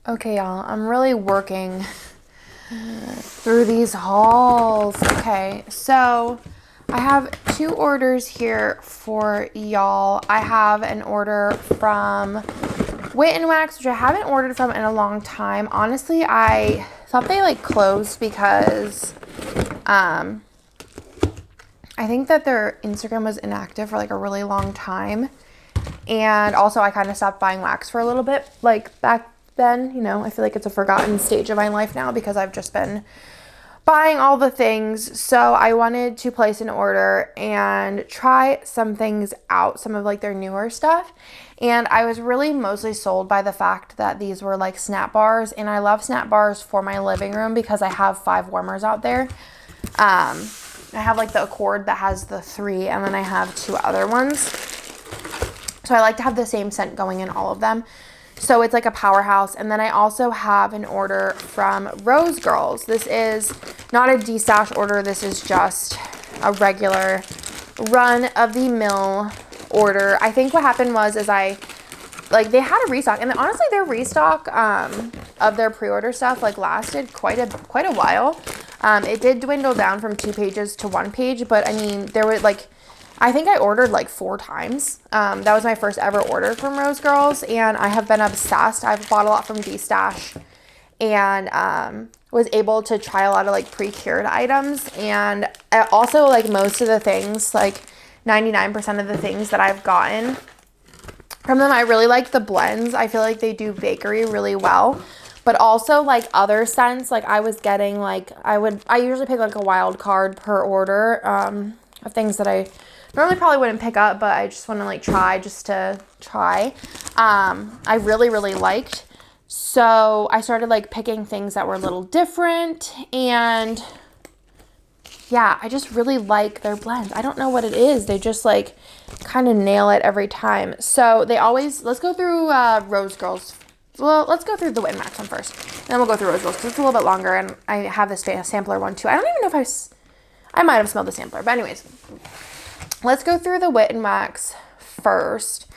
Okay, y'all, I'm really working through these hauls. Okay, so I have two orders here for y'all. I have an order from Whit Wax, which I haven't ordered from in a long time. Honestly, I thought they like closed because I think that their Instagram was inactive for like a really long time. And also I kind of stopped buying wax for a little bit, like back then, you know. I feel like it's a forgotten stage of my life now because I've just been buying all the things. So I wanted to place an order and try some things out, some of like their newer stuff. And I was really mostly sold by the fact that these were like snap bars, and I love snap bars for my living room because I have 5 warmers out there. I have like the Accord that has the 3, and then I have 2 other ones. So I like to have the same scent going in all of them. So it's like a powerhouse. And then I also have an order from Rose Girls. This is not a de-stash order. This is just a regular run-of-the-mill order. I think what happened was they had a restock. And honestly, their restock of their pre-order stuff like lasted quite a while. It did dwindle down from 2 pages to 1 page. But I mean, there were like, I think I ordered like 4 times. That was my first ever order from Rose Girls, and I have been obsessed. I've bought a lot from D-Stash and was able to try a lot of like pre-cured items. And also like most of the things, like 99% of the things that I've gotten from them, I really like the blends. I feel like they do bakery really well. But also like other scents, like I was getting like, I usually pick like a wild card per order of things that I normally probably wouldn't pick up, but I just want to like try just to try. I really liked. So I started like picking things that were a little different, and yeah, I just really like their blends. I don't know what it is. They just like kind of nail it every time. So they always, let's go through Rose Girls. Well, let's go through the Whit Wax one first. Then we'll go through Rose Girls because it's a little bit longer, and I have this sampler one too. I don't even know if I might have smelled the sampler, but anyways, let's go through the Whit Wax first.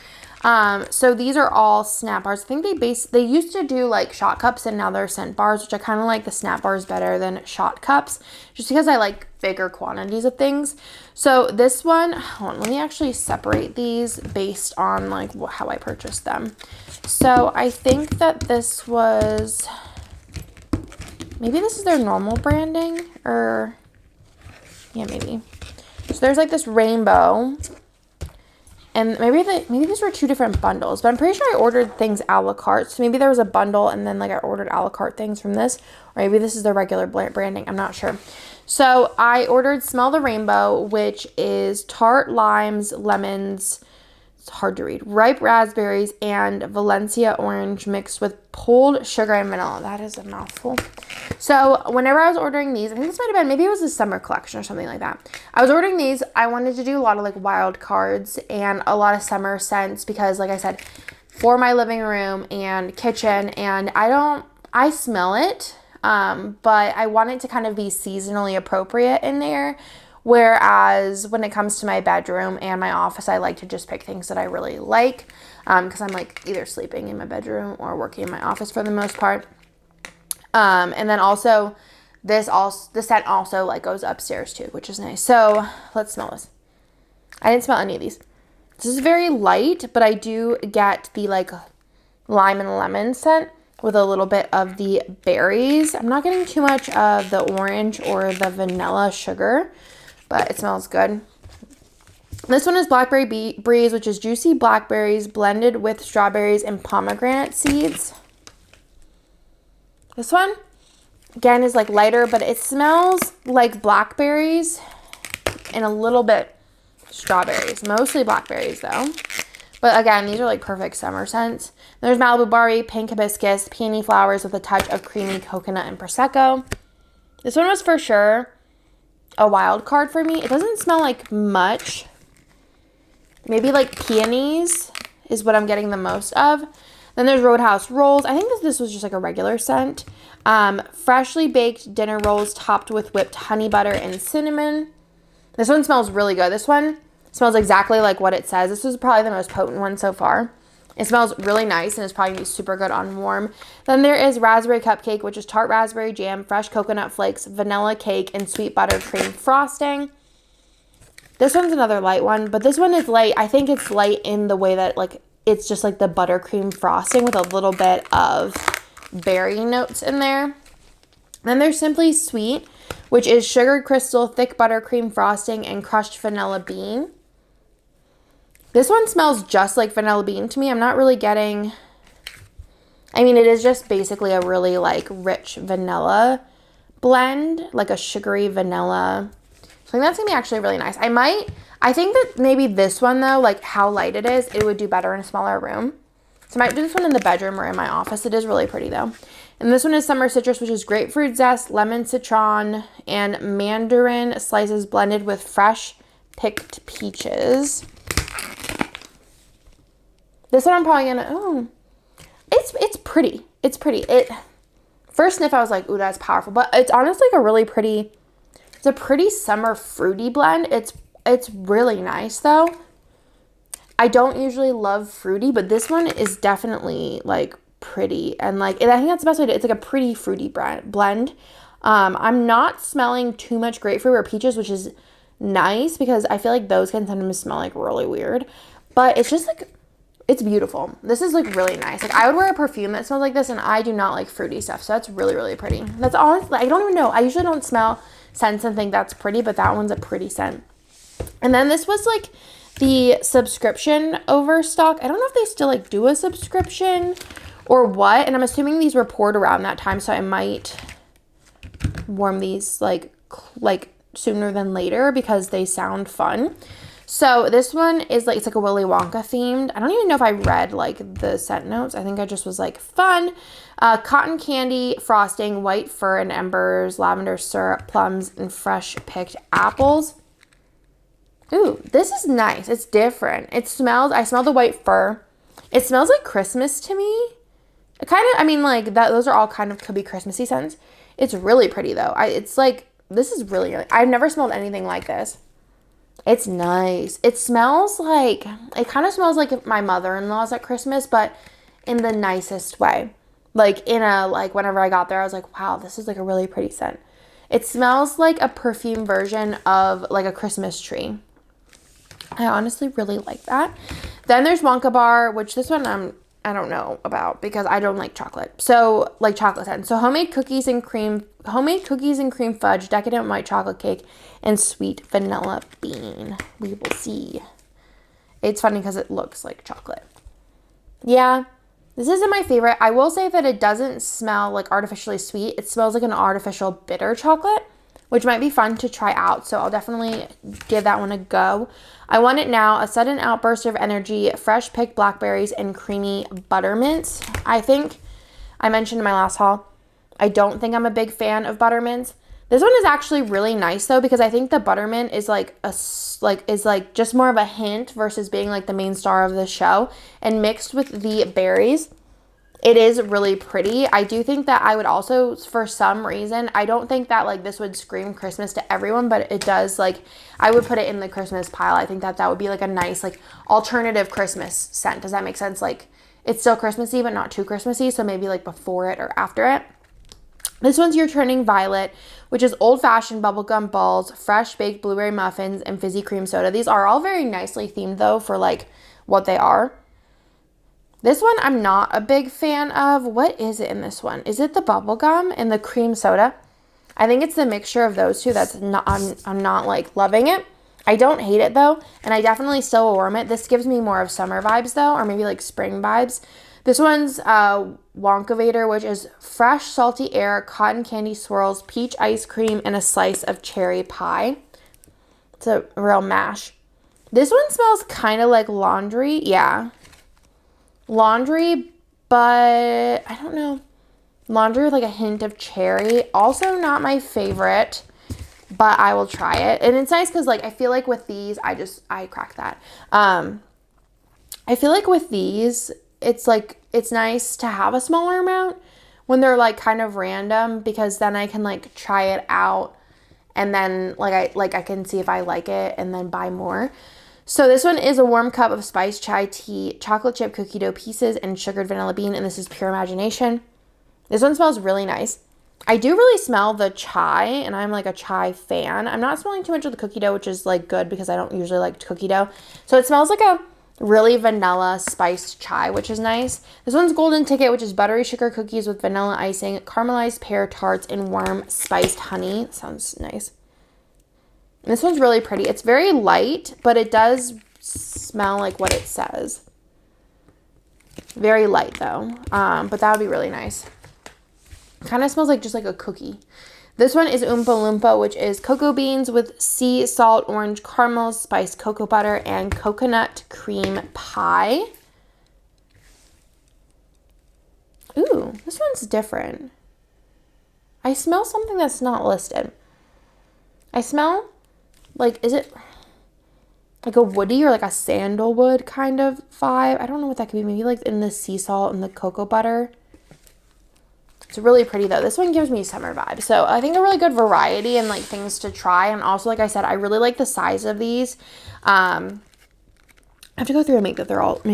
So these are all snap bars. I think they used to do like shot cups, and now they're scent bars, which I kind of like the snap bars better than shot cups, just because I like bigger quantities of things. So this one, hold on, let me actually separate these based on like how I purchased them. So I think that this was, maybe this is their normal branding, or yeah, maybe. So there's like this rainbow, and maybe these were 2 different bundles, but I'm pretty sure I ordered things a la carte. So maybe there was a bundle and then like I ordered a la carte things from this, or maybe this is the regular branding. I'm not sure. So I ordered Smell the Rainbow, which is tart limes, lemons, it's hard to read, ripe raspberries, and Valencia orange mixed with pulled sugar and vanilla. That is a mouthful. So whenever I was ordering these, I think this might have been, maybe it was a summer collection or something like that. I was ordering these. I wanted to do a lot of like wild cards and a lot of summer scents because, like I said, for my living room and kitchen, and I smell it, but I want it to kind of be seasonally appropriate in there. Whereas when it comes to my bedroom and my office, I like to just pick things that I really like because I'm like either sleeping in my bedroom or working in my office for the most part. And then also the scent also like goes upstairs too, which is nice. So let's smell this. I didn't smell any of these. This is very light, but I do get the like lime and lemon scent with a little bit of the berries. I'm not getting too much of the orange or the vanilla sugar, but it smells good. This one is Blackberry Breeze, which is juicy blackberries blended with strawberries and pomegranate seeds. This one, again, is like lighter, but it smells like blackberries and a little bit strawberries. Mostly blackberries, though. But again, these are like perfect summer scents. There's Malibu Barley, pink hibiscus, peony flowers with a touch of creamy coconut and Prosecco. This one was for sure a wild card for me. It doesn't smell like much. Maybe like peonies is what I'm getting the most of. Then there's Roadhouse Rolls. I think this was just like a regular scent. Freshly baked dinner rolls topped with whipped honey butter and cinnamon. This one smells really good. This one smells exactly like what it says. This is probably the most potent one so far. It smells really nice and it's probably going to be super good on warm. Then there is raspberry cupcake, which is tart raspberry jam, fresh coconut flakes, vanilla cake, and sweet buttercream frosting. This one's another light one, but this one is light. I think it's light in the way that like it's just like the buttercream frosting with a little bit of berry notes in there. Then there's Simply Sweet, which is sugared crystal, thick buttercream frosting, and crushed vanilla bean. This one smells just like vanilla bean to me. I'm not really getting, I mean, it is just basically a really like rich vanilla blend, like a sugary vanilla. So I think that's gonna be actually really nice. I think that maybe this one though, like how light it is, it would do better in a smaller room. So I might do this one in the bedroom or in my office. It is really pretty though. And this one is Summer Citrus, which is grapefruit zest, lemon citron, and mandarin slices blended with fresh picked peaches. This one I'm probably gonna, it's pretty. It's pretty. First sniff I was like, ooh, that's powerful. But it's honestly like a really pretty, it's a pretty summer fruity blend. It's really nice though. I don't usually love fruity, but this one is definitely like pretty. And like, I think that's the best way to, it's like a pretty fruity blend. I'm not smelling too much grapefruit or peaches, which is nice because I feel like those can sometimes smell like really weird. But it's just like, it's beautiful. This is like really nice. Like I would wear a perfume that smells like this and I do not like fruity stuff. So that's really, really pretty. That's honestly, I don't even know. I usually don't smell scents and think that's pretty, but that one's a pretty scent. And then this was like the subscription overstock. I don't know if they still like do a subscription or what. And I'm assuming these were poured around that time. So I might warm these like sooner than later because they sound fun. So this one is like, it's like a Willy Wonka themed. I don't even know if I read like the scent notes. I think I just was like fun. Cotton candy, frosting, white fur and embers, lavender syrup, plums, and fresh picked apples. Ooh, this is nice. It's different. I smell the white fur. It smells like Christmas to me. It kind of, I mean like that, those are all kind of could be Christmassy scents. It's really pretty though. It's like, this is really, I've never smelled anything like this. It's nice. It smells like, it kind of smells like my mother-in-law's at Christmas, but in the nicest way. Like in a, like whenever I got there, I was like, wow, this is like a really pretty scent. It smells like a perfume version of like a Christmas tree. I honestly really like that. Then there's Wonka Bar, which this one I don't know about because I don't like chocolate. So like chocolate scents. So homemade cookies and cream fudge, decadent white chocolate cake, and sweet vanilla bean. We will see. It's funny because it looks like chocolate. Yeah, this isn't my favorite. I will say that it doesn't smell like artificially sweet. It smells like an artificial bitter chocolate, which might be fun to try out. So I'll definitely give that one a go. I Want It Now, a sudden outburst of energy, fresh picked blackberries, and creamy buttermints. I think I mentioned in my last haul, I don't think I'm a big fan of buttermints. This one is actually really nice though, because I think the buttermint is like just more of a hint versus being like the main star of the show, and mixed with the berries. It is really pretty. I do think that I would also, for some reason, I don't think that like this would scream Christmas to everyone, but it does, like, I would put it in the Christmas pile. I think that would be like a nice like alternative Christmas scent. Does that make sense? Like it's still Christmassy, but not too Christmassy. So maybe like before it or after it. This one's You're Turning Violet, which is old-fashioned bubblegum balls, fresh baked blueberry muffins, and fizzy cream soda. These are all very nicely themed though for like what they are. This one I'm not a big fan of. What is it in this one? Is it the bubblegum and the cream soda? I think it's the mixture of those two that's not, I'm not like loving it. I don't hate it though, and I definitely still will warm it. This gives me more of summer vibes though, or maybe like spring vibes. This one's Wonkavator, which is fresh salty air, cotton candy swirls, peach ice cream, and a slice of cherry pie. It's a real mash. This one smells kind of like laundry. Yeah. Laundry, but I don't know. Laundry with like a hint of cherry. Also not my favorite, but I will try it. And it's nice because like I feel like with these, I crack that. I feel like with these, it's like, it's nice to have a smaller amount when they're like kind of random, because then I can like try it out and then I can see if I like it and then buy more. So this one is a warm cup of spiced chai tea, chocolate chip cookie dough pieces, and sugared vanilla bean, and this is Pure Imagination. This one smells really nice. I do really smell the chai, and I'm like a chai fan. I'm not smelling too much of the cookie dough, which is like good because I don't usually like cookie dough. So it smells like a really vanilla spiced chai, which is nice. This one's Golden Ticket, which is buttery sugar cookies with vanilla icing, caramelized pear tarts, and warm spiced honey. Sounds nice. And this one's really pretty. It's very light, but it does smell like what it says. Very light though, but that would be really nice. Kind of smells like just like a cookie. This one is Oompa Loompa, which is cocoa beans with sea salt, orange caramel, spiced cocoa butter, and coconut cream pie. Ooh, this one's different. I smell something that's not listed. I smell like, is it like a woody or like a sandalwood kind of vibe? I don't know what that could be. Maybe like in the sea salt and the cocoa butter. It's really pretty though. This one gives me summer vibes. So I think a really good variety and like things to try. And also, like I said, I really like the size of these. I have to go through and make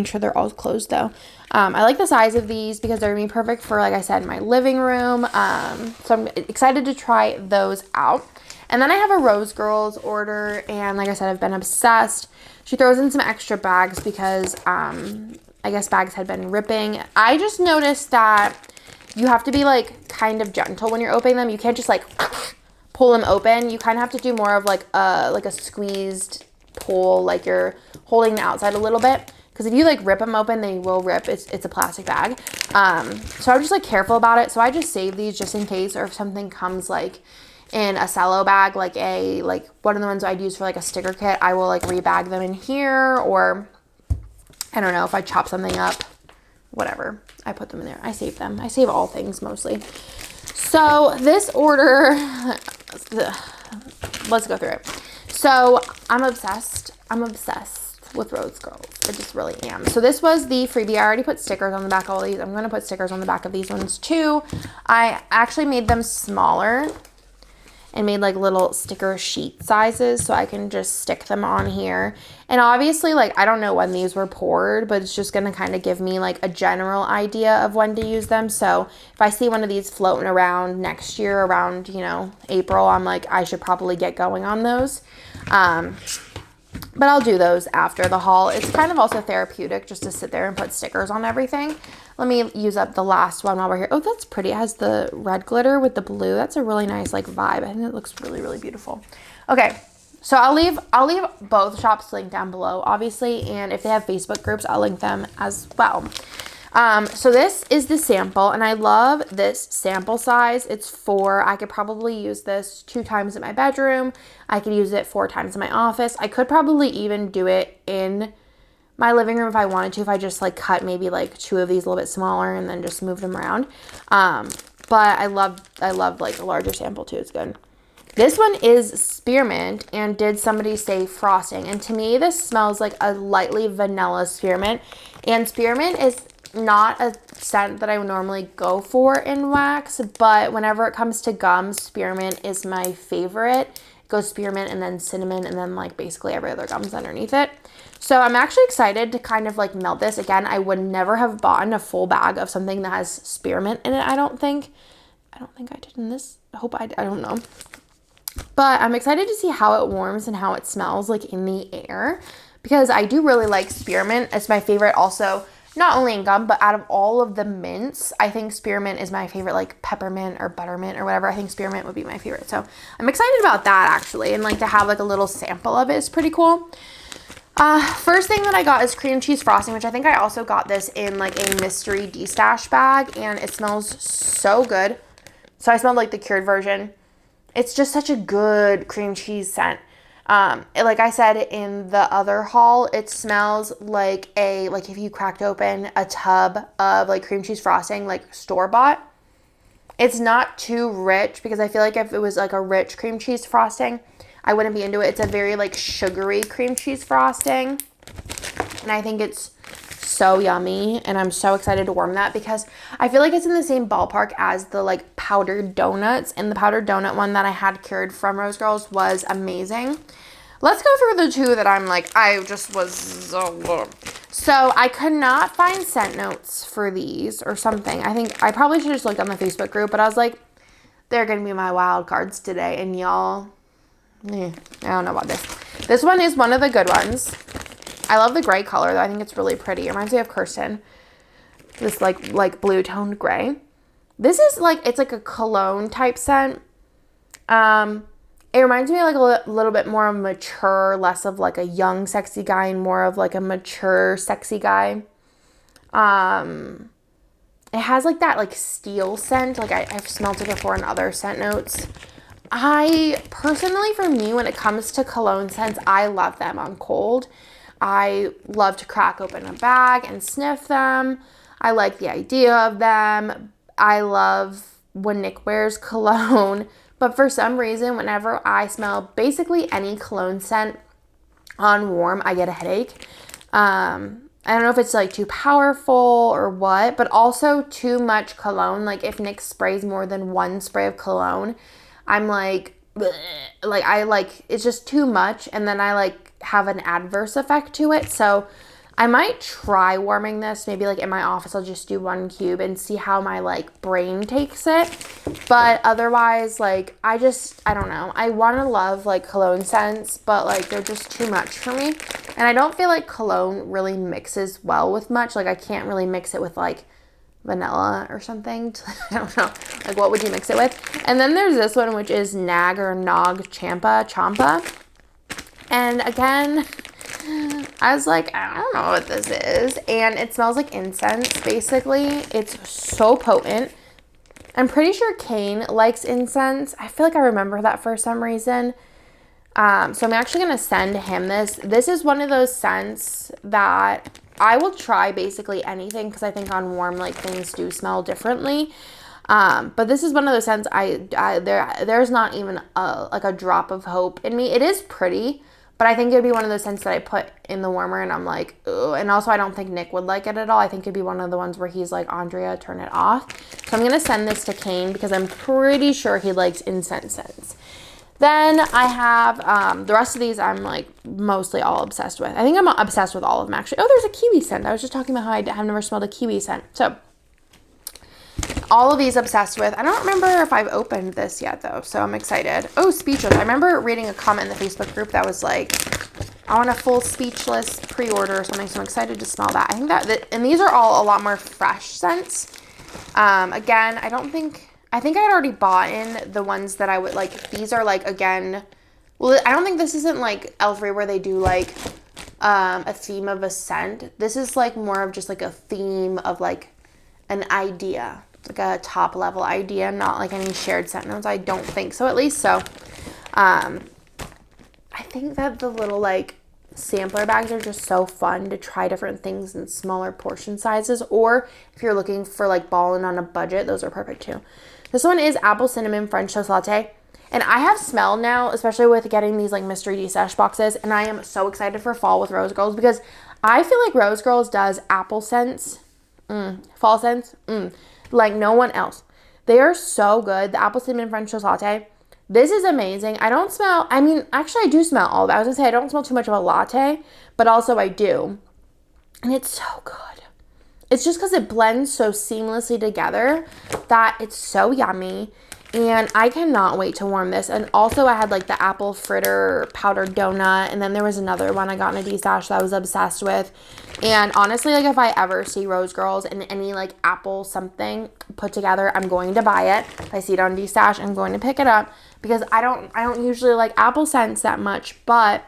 sure they're all closed though. I like the size of these because they're gonna be perfect for, like I said, my living room. So I'm excited to try those out. And then I have a Rose Girls order, and like I said, I've been obsessed. She throws in some extra bags because I guess bags had been ripping. I just noticed that you have to be like kind of gentle when you're opening them. You can't just like pull them open. You kind of have to do more of like a squeezed pull, like you're holding the outside a little bit. Because if you like rip them open, they will rip. It's a plastic bag. So I'm just like careful about it. So I just save these just in case, or if something comes like in a cello bag, like one of the ones I'd use for like a sticker kit, I will like rebag them in here, or I don't know, if I chop something up, whatever, I put them in there. I save them. I save all things mostly. So this order, let's go through it. So I'm obsessed with Rose Girls. I just really am. So this was the freebie. I already put stickers on the back of all these. I'm going to put stickers on the back of these ones too. I actually made them smaller and made like little sticker sheet sizes so I can just stick them on here. And obviously, like, I don't know when these were poured, but it's just gonna kind of give me like a general idea of when to use them. So if I see one of these floating around next year around, you know, April, I'm like, I should probably get going on those. But I'll do those after the haul. It's kind of also therapeutic just to sit there and put stickers on everything. Let me use up the last one while we're here. Oh, that's pretty. It has the red glitter with the blue. That's a really nice like vibe. I think it looks really, really beautiful. Okay, so I'll leave both shops linked down below, obviously, and if they have Facebook groups, I'll link them as well. So this is the sample, and I love this sample size. It's 4. I could probably use this 2 times in my bedroom. I could use it 4 times in my office. I could probably even do it in my living room if I wanted to, if I just like cut maybe like 2 of these a little bit smaller and then just moved them around. But I love like a larger sample too. It's good. This one is spearmint, and did somebody say frosting? And to me, this smells like a lightly vanilla spearmint, and spearmint is not a scent that I would normally go for in wax, but whenever it comes to gum, spearmint is my favorite. It goes spearmint and then cinnamon and then like basically every other gum's underneath it. So I'm actually excited to kind of like melt this. Again, I would never have bought a full bag of something that has spearmint in it, I don't think I did in this. I hope I don't know. But I'm excited to see how it warms and how it smells like in the air, because I do really like spearmint. It's my favorite also, not only in gum, but out of all of the mints, I think spearmint is my favorite, like peppermint or buttermint or whatever. I think spearmint would be my favorite. So I'm excited about that actually. And like to have like a little sample of it is pretty cool. First thing that I got is cream cheese frosting, which I think I also got this in like a mystery de-stash bag, and it smells so good. So I smelled like the cured version. It's just such a good cream cheese scent. Like I said in the other haul, it smells like if you cracked open a tub of like cream cheese frosting, like store-bought. It's not too rich, because I feel like if it was like a rich cream cheese frosting, I wouldn't be into it. It's a very like sugary cream cheese frosting, and I think it's so yummy, and I'm so excited to warm that because I feel like it's in the same ballpark as the like powdered donuts, and the powdered donut one that I had cured from Rose Girls was amazing. let's go through the two that I'm like, I just was so I could not find scent notes for these or something. I think I probably should have just looked on the Facebook group, but I was like, they're going to be my wild cards today. And y'all, I don't know about this. This one is one of the good ones. I love the gray color, though. I think it's really pretty. It reminds me of Kirsten. This like blue toned gray. This is like, it's like a cologne type scent. It reminds me of like a little bit more mature, less of like a young sexy guy and more of like a mature sexy guy. It has like that like steel scent. Like I've smelled it before in other scent notes. I personally, for me, when it comes to cologne scents, I love them on cold. I love to crack open a bag and sniff them. I like the idea of them. I love when Nick wears cologne. But for some reason, whenever I smell basically any cologne scent on warm, I get a headache. I don't know if it's like too powerful or what, but also too much cologne. Like if Nick sprays more than one spray of cologne, I'm like, bleh. Like I like, it's just too much. And then I like have an adverse effect to it. So I might try warming this. Maybe like in my office, I'll just do 1 cube and see how my like brain takes it. But otherwise, like I don't know. I want to love like cologne scents, but like they're just too much for me. And I don't feel like cologne really mixes well with much. Like I can't really mix it with like vanilla or something. I don't know. Like what would you mix it with? And then there's this one, which is Nag or Nog Champa. And again, I was like, I don't know what this is. And it smells like incense, basically. It's so potent. I'm pretty sure Kane likes incense. I feel like I remember that for some reason. So I'm actually going to send him this. This is one of those scents that I will try basically anything because I think on warm, like, things do smell differently. But this is one of those scents there's not even a drop of hope in me. It is pretty. But I think it would be one of those scents that I put in the warmer and I'm like, ugh. And also I don't think Nick would like it at all. I think it'd be one of the ones where he's like, Andrea, turn it off. So I'm going to send this to Kane because I'm pretty sure he likes incense scents. Then I have the rest of these I'm like mostly all obsessed with. I think I'm obsessed with all of them actually. Oh, there's a kiwi scent. I was just talking about how I have never smelled a kiwi scent. So all of these obsessed with. I don't remember if I've opened this yet though, so I'm excited. Oh, Speechless. I remember reading a comment in the Facebook group that was like, I want a full Speechless pre-order or something, so I'm excited to smell that. I think that and these are all a lot more fresh scents. Again, I think I'd already bought in the ones that I would like. These are like, again, well, I don't think this isn't like Elfrey where they do like a theme of a scent. This is like more of just like a theme of like an idea. Like a top level idea, not like any shared scent notes. I don't think so, at least. So I think that the little like sampler bags are just so fun to try different things in smaller portion sizes, or if you're looking for like balling on a budget, those are perfect too. This one is Apple Cinnamon French Toast Latte, and I have smelled now, especially with getting these like mystery de-stash boxes, and I am so excited for fall with Rose Girls because I feel like Rose Girls does apple scents, fall scents, like no one else. They are so good. The Apple Cinnamon French Toast Latte. This is amazing. I do smell all of it. I was going to say I don't smell too much of a latte, but also I do. And it's so good. It's just because it blends so seamlessly together that it's so yummy. And I cannot wait to warm this. And also I had like the apple fritter powdered donut. And then there was another one I got in a de-stash that I was obsessed with. And honestly, like if I ever see Rose Girls in any like apple something put together, I'm going to buy it. If I see it on de-stash, I'm going to pick it up. Because I don't usually like apple scents that much. But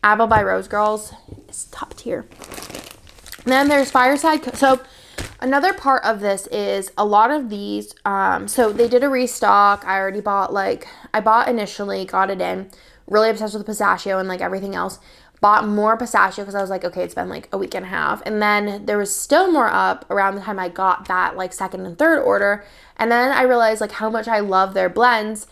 Apple by Rose Girls is top tier. And then there's Fireside. So another part of this is a lot of these, so they did a restock. I already bought I bought initially, got it in, really obsessed with the pistachio and like everything else. Bought more pistachio because I was like, okay, it's been like a week and a half. And then there was still more up around the time I got that like second and third order. And then I realized like how much I love their blends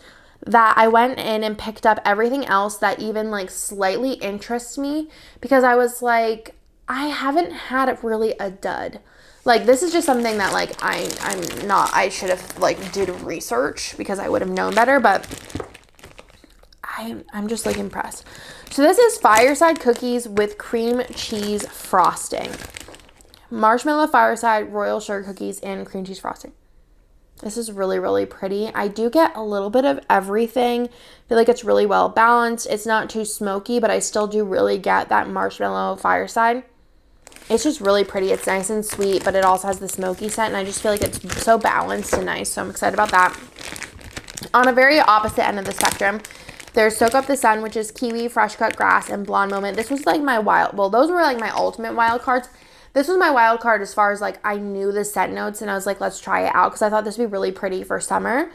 that I went in and picked up everything else that even like slightly interests me because I was like, I haven't had really a dud. Like, this is just something that, like, I should have, like, did research because I would have known better, but I'm just like impressed. So this is Fireside Cookies with cream cheese frosting. Marshmallow Fireside Royal Sugar Cookies and cream cheese frosting. This is really, really pretty. I do get a little bit of everything. I feel like it's really well balanced. It's not too smoky, but I still do really get that marshmallow Fireside. It's just really pretty. It's nice and sweet, but it also has the smoky scent, and I just feel like it's so balanced and nice, so I'm excited about that. On a very opposite end of the spectrum, there's Soak Up the Sun, which is kiwi, fresh cut grass, and blonde moment. This was like my those were like my ultimate wild cards. This was my wild card as far as like I knew the scent notes and I was like, let's try it out because I thought this would be really pretty for summer.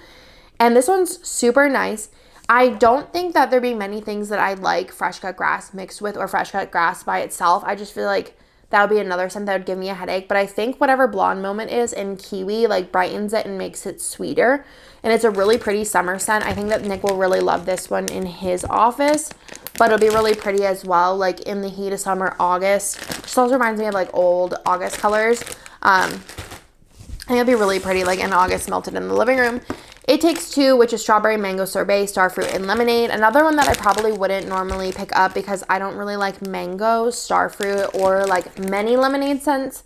And this one's super nice. I don't think that there'd be many things that I like fresh cut grass mixed with or fresh cut grass by itself. I just feel like that would be another scent that would give me a headache. But I think whatever blonde moment is in kiwi like brightens it and makes it sweeter. And it's a really pretty summer scent. I think that Nick will really love this one in his office. But it'll be really pretty as well, like in the heat of summer, August. Just also reminds me of like old August colors. I think it'll be really pretty, like in August, melted in the living room. It Takes Two, which is strawberry, mango sorbet, starfruit, and lemonade. Another one that I probably wouldn't normally pick up because I don't really like mango, starfruit, or like many lemonade scents.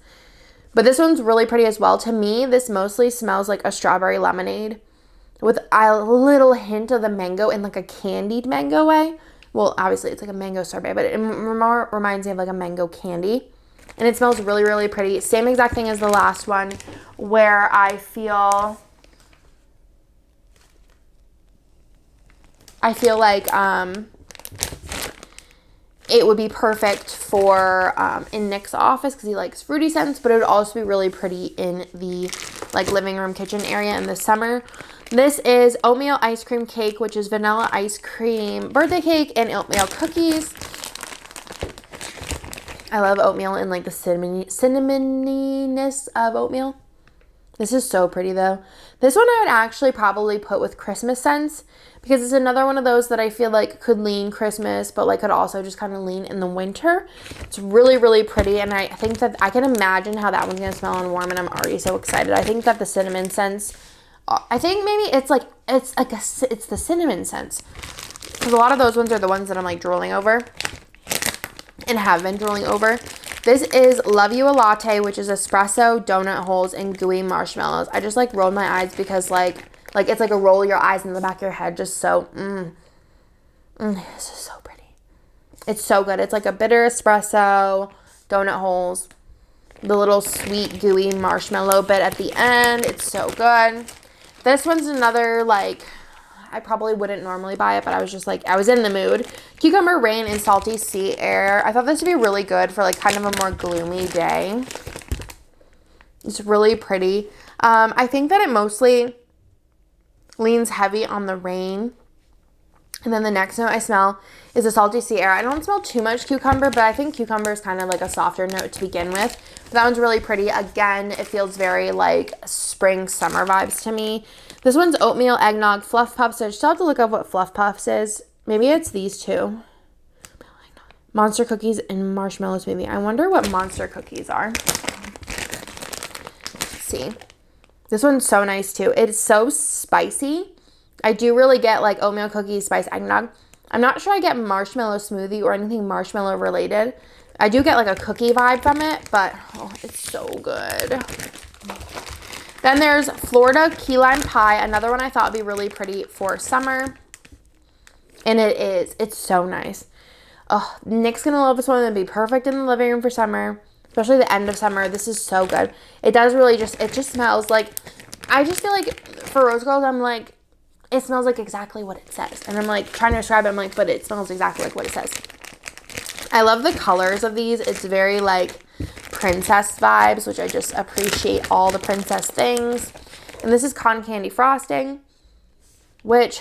But this one's really pretty as well. To me, this mostly smells like a strawberry lemonade with a little hint of the mango in like a candied mango way. Well, obviously, it's like a mango sorbet, but it more reminds me of like a mango candy. And it smells really, really pretty. Same exact thing as the last one, where I feel like it would be perfect for in Nick's office because he likes fruity scents, but it would also be really pretty in the like living room kitchen area in the summer. This is oatmeal ice cream cake, which is vanilla ice cream birthday cake and oatmeal cookies. I love oatmeal and like the cinnamoniness of oatmeal. This is so pretty though. This one I would actually probably put with Christmas scents because it's another one of those that I feel like could lean Christmas, but like could also just kind of lean in the winter. It's really, really pretty, and I think that I can imagine how that one's gonna smell and warm, and I'm already so excited. I think that the cinnamon scents, I think maybe it's the cinnamon scents because a lot of those ones are the ones that I'm like drooling over and have been drooling over. This is Love You a Latte, which is espresso, donut holes, and gooey marshmallows. I just like rolled my eyes because like it's like a roll your eyes in the back of your head. Just so, this is so pretty. It's so good. It's like a bitter espresso, donut holes, the little sweet gooey marshmallow bit at the end. It's so good. This one's another like, I probably wouldn't normally buy it, but I was just like, I was in the mood. Cucumber Rain and Salty Sea Air. I thought this would be really good for like kind of a more gloomy day. It's really pretty. I think that it mostly leans heavy on the rain. And then the next note I smell is a Salty Sea Air. I don't smell too much cucumber, but I think cucumber is kind of like a softer note to begin with. But that one's really pretty. Again, it feels very like spring, summer vibes to me. This one's Oatmeal Eggnog Fluff Puffs. I still have to look up what Fluff Puffs is. Maybe it's these two. Monster Cookies and Marshmallows maybe. I wonder what Monster Cookies are. Let's see. This one's so nice too. It's so spicy. I do really get like oatmeal cookies, spice eggnog. I'm not sure I get marshmallow smoothie or anything marshmallow related. I do get like a cookie vibe from it, but oh, it's so good. Then there's Florida Key Lime Pie, another one I thought would be really pretty for summer. And it is. It's so nice. Oh, Nick's going to love this one. It'd be perfect in the living room for summer, especially the end of summer. This is so good. It does really it just smells like, I just feel like for Rose Gold, I'm like, it smells like exactly what it says. And I'm like trying to describe it. I'm like, but it smells exactly like what it says. I love the colors of these. It's very like princess vibes, which I just appreciate all the princess things. And this is cotton candy frosting, which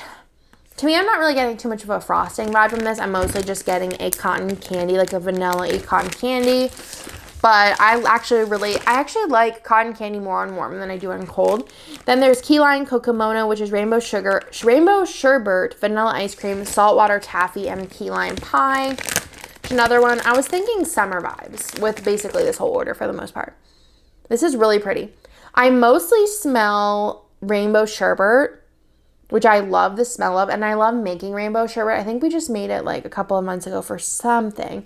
to me, I'm not really getting too much of a frosting vibe from this. I'm mostly just getting a cotton candy, like a vanilla cotton candy. But I actually like cotton candy more on warm than I do on cold. Then there's Key Lime Kokomono, which is rainbow sherbet, vanilla ice cream, saltwater taffy, and key lime pie. Another one. I was thinking summer vibes with basically this whole order for the most part. This is really pretty. I mostly smell rainbow sherbet which I love the smell of, and I love making rainbow sherbet. I think we just made it like a couple of months ago for something.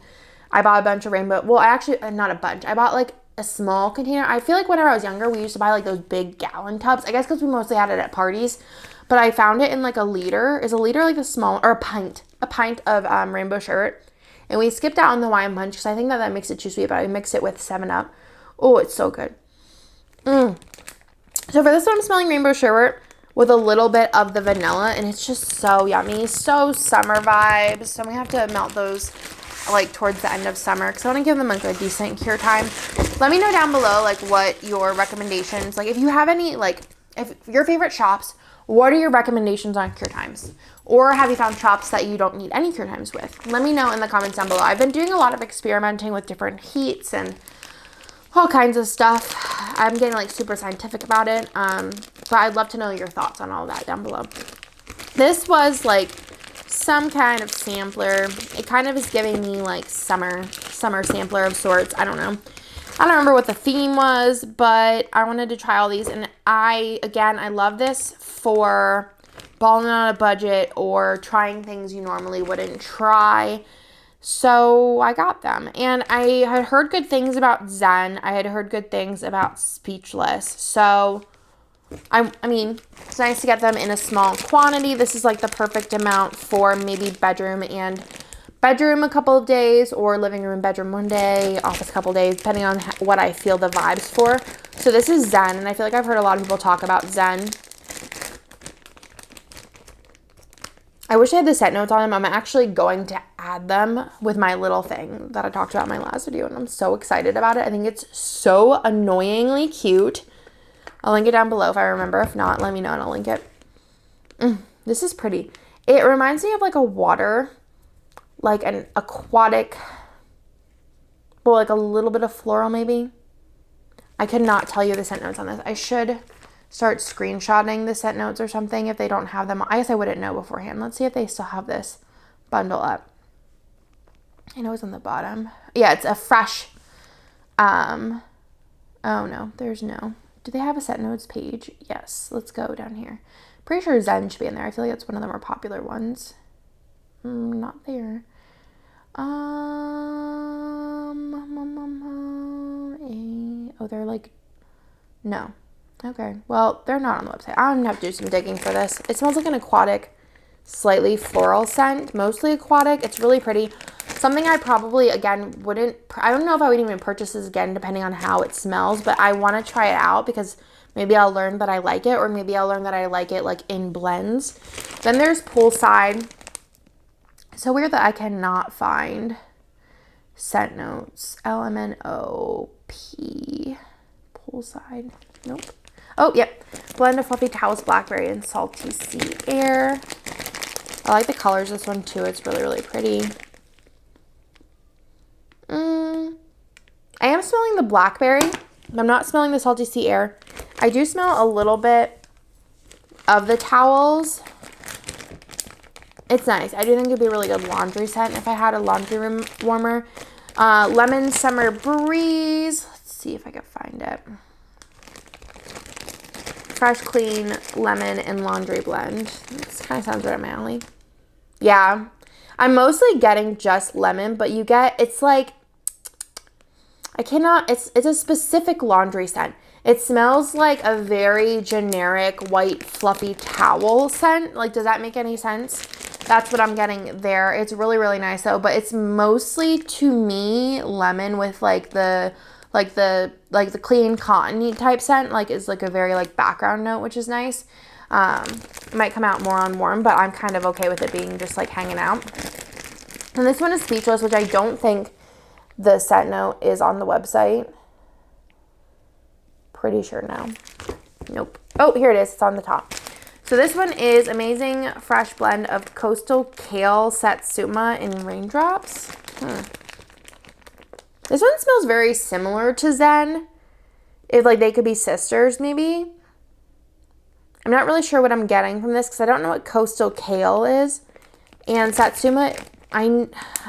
I bought a bunch of rainbow, well, I actually, not a bunch. I bought like a small container. I feel like whenever I was younger, we used to buy like those big gallon tubs. I guess because we mostly had it at parties. But I found it in like a liter. Is a liter like the small, or a pint of rainbow sherbet. And we skipped out on the Hawaiian punch because I think that makes it too sweet, but I mix it with 7-Up. Oh, it's so good. So for this one, I'm smelling rainbow sherbet with a little bit of the vanilla, and it's just so yummy. So summer vibes. So we have to melt those like towards the end of summer because I want to give them like a decent cure time. Let me know down below like what your recommendations, like if you have any, like if your favorite shops, what are your recommendations on cure times? Or have you found shops that you don't need any cure times with? Let me know in the comments down below. I've been doing a lot of experimenting with different heats and all kinds of stuff. I'm getting like super scientific about it. But I'd love to know your thoughts on all that down below. This was like some kind of sampler. It kind of is giving me like summer sampler of sorts. I don't know. I don't remember what the theme was, but I wanted to try all these. And I love this for balling on a budget or trying things you normally wouldn't try. So I got them. And I had heard good things about Zen. I had heard good things about Speechless. So I mean, it's nice to get them in a small quantity. This is like the perfect amount for maybe bedroom a couple of days, or living room and bedroom one day, office a couple of days, depending on what I feel the vibes for. So this is Zen, and I feel like I've heard a lot of people talk about Zen. I wish I had the scent notes on them. I'm actually going to add them with my little thing that I talked about in my last video, and I'm so excited about it. I think it's so annoyingly cute. I'll link it down below if I remember. If not, let me know and I'll link it. This is pretty. It reminds me of like a water, like an aquatic, well, like a little bit of floral maybe. I could not tell you the scent notes on this. I should start screenshotting the scent notes or something if they don't have them. I guess I wouldn't know beforehand. Let's see if they still have this bundle up. I know it's on the bottom. Yeah, it's a fresh, oh no, there's no. Do they have a scent notes page? Yes, let's go down here. Pretty sure Zen should be in there. I feel like it's one of the more popular ones. Not there. Oh, they're like, no. Okay, well, they're not on the website. I'm gonna have to do some digging for this. It smells like an aquatic, slightly floral scent, mostly aquatic. It's really pretty. Something I probably, again, wouldn't, I don't know if I would even purchase this again, depending on how it smells, but I want to try it out because maybe I'll learn that I like it, or maybe I'll learn that I like it like in blends. Then there's Poolside. So weird that I cannot find scent notes. LMNOP. Poolside. Nope. Oh, yep. Blend of fluffy towels, blackberry, and salty sea air. I like the colors of this one too. It's really, really pretty. I am smelling the blackberry. I'm not smelling the salty sea air. I do smell a little bit of the towels. It's nice. I do think it'd be a really good laundry scent if I had a laundry room warmer. Lemon Summer Breeze. Let's see if I can find it. Fresh, clean lemon and laundry blend. This kind of sounds right up my alley. Yeah. I'm mostly getting just lemon, but you get, it's like, it's a specific laundry scent. It smells like a very generic white fluffy towel scent. Like, does that make any sense? That's what I'm getting there. It's really, really nice though, but it's mostly, to me, lemon with like the clean cottony type scent, like is like a very like background note, which is nice. It might come out more on warm, but I'm kind of okay with it being just like hanging out. And this one is Speechless, which I don't think the scent note is on the website. Pretty sure now. Nope. Oh, here it is. It's on the top. So this one is Amazing Fresh Blend of Coastal Kale Satsuma in Raindrops. This one smells very similar to Zen. If like they could be sisters maybe. I'm not really sure what I'm getting from this because I don't know what Coastal Kale is. And Satsuma, I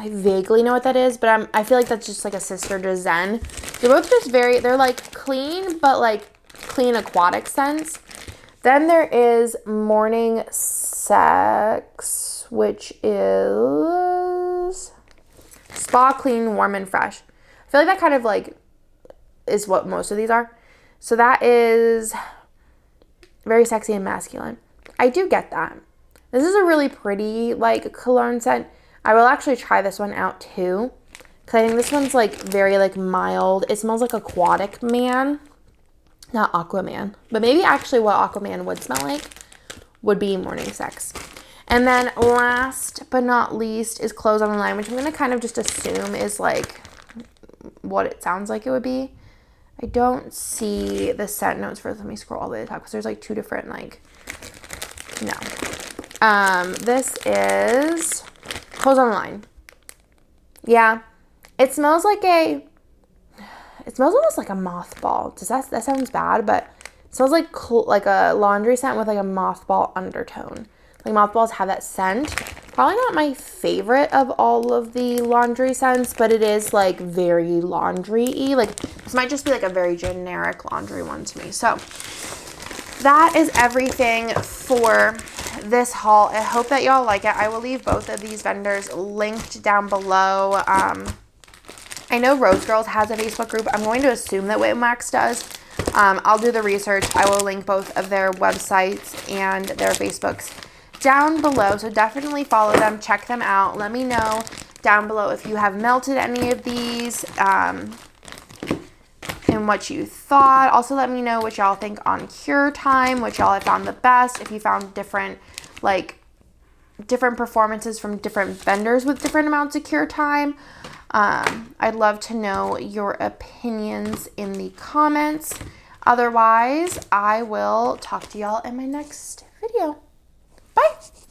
vaguely know what that is, but I feel like that's just like a sister to Zen. They're both just they're like clean, but like clean aquatic scents. Then there is Morning Sex, which is Spa Clean, Warm, and Fresh. I feel like that kind of like is what most of these are. So that is very sexy and masculine. I do get that. This is a really pretty like cologne scent. I will actually try this one out too, because I think this one's like very like mild. It smells like Aquatic Man, not Aquaman, but maybe actually what Aquaman would smell like would be Morning Sex. And then last but not least is Clothes on the Line, which I'm going to kind of just assume is like what it sounds like it would be. I don't see the scent notes for this. Let me scroll all the way to the top because there's like two different like, no. This is Clothes on the Line. Yeah. It smells like it smells almost like a mothball. That sounds bad, but it smells like a laundry scent with like a mothball undertone. Like mothballs have that scent. Probably not my favorite of all of the laundry scents, but it is like very laundry-y. Like this might just be like a very generic laundry one to me. So that is everything for this haul. I hope that y'all like it. I will leave both of these vendors linked down below. I know Rose Girls has a Facebook group. I'm going to assume that Whit Wax does. I'll do the research. I will link both of their websites and their Facebooks down below. So definitely follow them. Check them out. Let me know down below if you have melted any of these and what you thought. Also, let me know what y'all think on cure time, which y'all have found the best. If you found different performances from different vendors with different amounts of cure time. I'd love to know your opinions in the comments. Otherwise, I will talk to y'all in my next video. Bye!